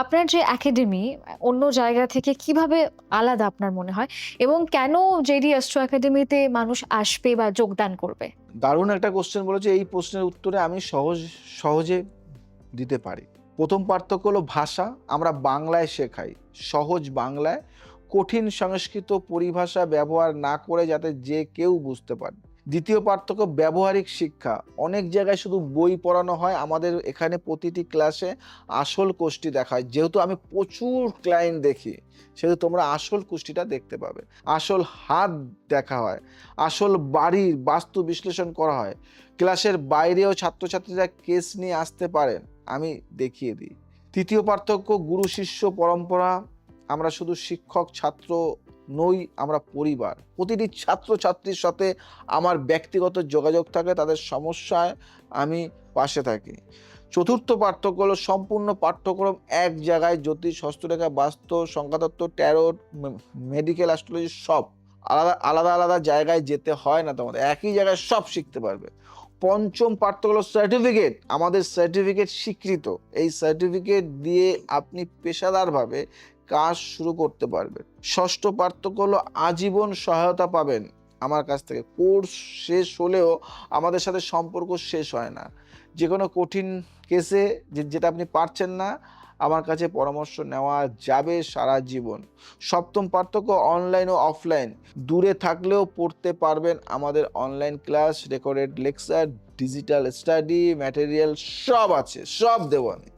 আপনার যে একাডেমি অন্য জায়গা থেকে কিভাবে আলাদা আপনার মনে হয়? এবং কেন জেডি অ্যাস্ট্রো একাডেমিতে মানুষ আসবে বা যোগদান করবে? দারুণ একটা কোশ্চেন বলেছে। এই প্রশ্নের উত্তরে আমি সহজে দিতে পারি। ১ম পার্থক্য হলো ভাষা। আমরা বাংলায় শেখাই। সহজ বাংলায় কঠিন সংস্কৃত পরিভাষা ব্যবহার না করে যাতে যে কেউ বুঝতে পারে। ২য় পার্থক্য ব্যবহারিক শিক্ষা। অনেক জায়গায় শুধু বই পড়ানো হয়, আমাদের এখানে প্রতিটি ক্লাসে আসল কোষ্ঠী দেখায়। যেহেতু আমি প্রচুর ক্লায়েন্ট দেখি, সেহেতু তোমরা আসল কোষ্ঠীটা দেখতে পাবে। আসল হাত দেখা হয়, আসল বাড়ির বাস্তু বিশ্লেষণ করা হয়। ক্লাসের বাইরেও ছাত্রছাত্রীরা কেস নিয়ে আসতে পারেন, আমি দেখিয়ে দিই। ৩য় পার্থক্য গুরু শিষ্য পরম্পরা। আমরা শুধু শিক্ষক ছাত্র নই, আমরা পরিবার। প্রতিটি ছাত্রছাত্রীর সাথে আমার ব্যক্তিগত যোগাযোগ থাকে, তাদের সমস্যায় আমি পাশে থাকি। ৪র্থ পার্থক্য হলো সম্পূর্ণ পাঠ্যক্রম এক জায়গায়। জ্যোতিষ, হস্তরেখা, বাস্তু, সংখ্যাতত্ত্ব, ট্যারোট, মেডিকেল অ্যাস্ট্রোলজি সব আলাদা জায়গায় যেতে হয় না তোমাদের। একই জায়গায় সব শিখতে পারবে। ৫ম পার্থক্য হলো সার্টিফিকেট। আমাদের সার্টিফিকেট স্বীকৃত। এই সার্টিফিকেট দিয়ে আপনি পেশাদারভাবে কাজ শুরু করতে পারবেন। ৬ষ্ঠ পার্থক্য হলো আজীবন সহায়তা পাবেন আমার কাছ থেকে। কোর্স শেষ হলেও আমাদের সাথে সম্পর্ক শেষ হয় না। যেকোনো কঠিন কেসে যেটা আপনি পারছেন না, আমার কাছে পরামর্শ নেওয়া যাবে সারা জীবন। ৭ম পার্থক্য অনলাইন ও অফলাইন। দূরে থাকলেও পড়তে পারবেন আমাদের online class, recorded lecture, digital study material সব আছে, সব দেবো আমি।